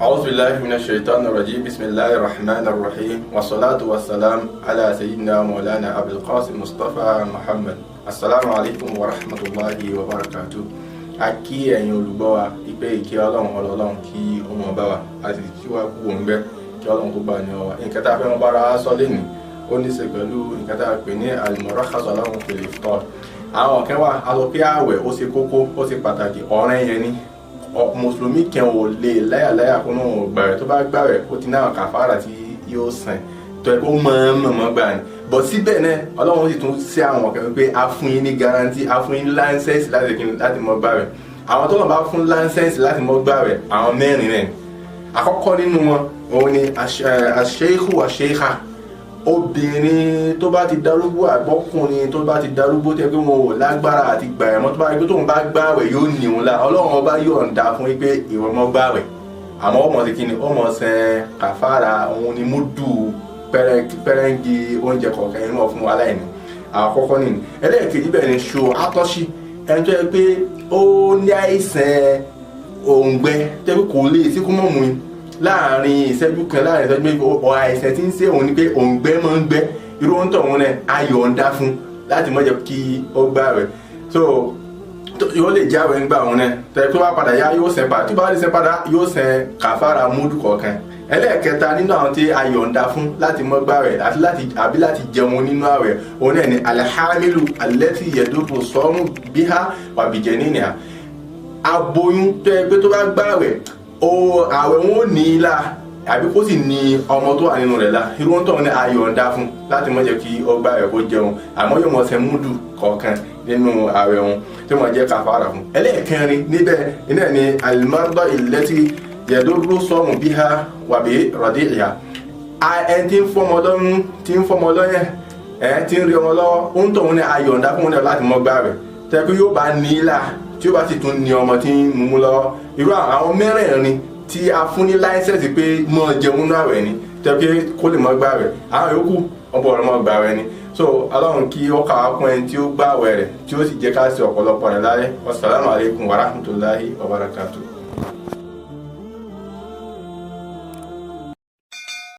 أعوذ بالله من الشيطان الرجيم بسم الله الرحمن الرحيم والصلاة والسلام على سيدنا مولانا أبي القاسم مصطفى محمد. السلام عليكم ورحمة الله وبركاته. Akí ẹ̀yin olùgbọ́ wa ìpè ìkẹ́ Ọlọ́run kí ó mọ̀ bá wa àti kí wá kú òun bẹ́ kí Ọlọ́run tó bá ní ọwọ́. Nǹkan tá a fẹ́ mọ́ bára sọ lẹ́nu ó ní ṣe pẹ̀lú nǹkan tá a pè ní al-murakhas lahum fil iftar. Àwọn kan wà a sọ pé ààwẹ̀ ó ṣe kókó ó ṣe pàtàkì ọ̀ranyàn ni. Mùsùlùmí kan ò lè láyàláyà kó náà gbà rẹ̀ tó bá gbà rẹ̀ ó ti náà kàfàrà tí yóò san tó ẹ kó mọ̀ gbà ní. Bọ̀ síbẹ̀ náà Ọlọ́run sì tún ṣe àwọn ọ̀kẹ́ pé a fún yín ní guarantee a fún yín láńsẹ́ǹsì láti mọ̀ gbà rẹ̀. Àwọn tó lọ́n bá fún láńsẹ́ǹsì láti mọ̀ gbà rẹ̀ àwọn mẹ́rin rẹ̀. Àkọ́kọ́ nínú wọn òun ni Sheikh wa Sheikha. Obìnrin tó bá ti darúgbó àgbọ́kùnrin tó bá ti darúgbó tẹ́ pé wọn ò lágbára àti gbà ẹ̀mọ́ tó bá rí pé tóun bá gbààwẹ̀ yóò ní òun la Ọlọ́run ọba yóò ń da fún yín pé ìwọ mọ́ gbààwẹ̀ àmọ́ ọmọ sí kíni ọmọ sẹ́n kàfàrà òun ni múdù pẹ́rẹ́ǹgì oúnjẹ kọ̀ọ̀kan inú ọ̀fun wa láìní. Àkọ́kọ́ nìyí. Ẹlẹ́ẹ̀kejì bẹ́ẹ̀ ni ṣo àtọ́sí ẹni tó yẹ pé ó ní àìsàn òǹgbẹ tẹ́ pé kò lè sí kó mọ̀ mú láàrin ìṣẹ́jú kan láàrin ìṣẹ́jú méjì àìsàn tí ń ṣe òun ni pé òǹgbẹ máa ń gbẹ irú ń tọ̀ wọn náà ayọ̀ ń dá fún láti má jẹ́ kí ó gbààwẹ̀ so yóò lè jáwé ń gbà wọn náà tẹ̀ tó bá padà yá yóò sẹ́ padà tó bá lè sẹ́ padà yóò sẹ́ kàfàrà múdù kọ̀ọ̀kan. Ẹlẹ́ẹ̀kẹta nínú àwọn tí ayọ̀ ń dá fún láti má gbààwẹ̀ àbí láti jẹun nínú àwẹ̀ òun náà ni alhamilu allati yadurru sawmu biha wa bijaniniha. Aboyún tó yẹ pé tó bá gbààwẹ̀ àwẹ̀ wọn ò ní í la àbí kó sì ní ọmọ tó wà nínú rẹ̀ la irú wọn tó ní ayọ̀ ń dá fún láti má jẹ́ kí ó gbààwẹ̀ kó jẹun àmọ́ yóò mọ̀ ṣe múdù kọ̀ọ̀kan nínú àwẹ̀ wọn tí wọ́n jẹ́ kàfàrà fún. Ẹlẹ́ẹ̀kẹrin níbẹ̀ iná ni al-marda allati yadurru sawmu biha wa bi radi'iha. Ẹni tí ń fọmọ lọ́yẹ̀ tí ń rí ọmọ lọ́wọ́ ó ń tọ̀hún ní ayọ̀ ń dá fún wọn láti mọ́ gbààwẹ̀ tẹ́ pé yóò bá ní í la tí ó bá sì tún ní ọmọ tí ń mú lọ́wọ́ irú àwọn mẹ́rẹ̀ẹ̀rin tí a fún ní láìsẹ̀sì pé mọ́ jẹun náà rẹ̀ ni tẹ́ pé kó lè mọ́ gbà rẹ̀ àwọn yòókù ọ̀pọ̀ ọ̀rọ̀ mọ́ gbà rẹ̀ ni so Ọlọ́run kí ó kà wá kún ẹni tí ó gbà wẹ̀ rẹ̀ tí ó sì jẹ́ ká ṣe ọ̀pọ̀lọpọ̀ rẹ̀ láyé. Wassalamu alaikum warahmatullahi wabarakatuh.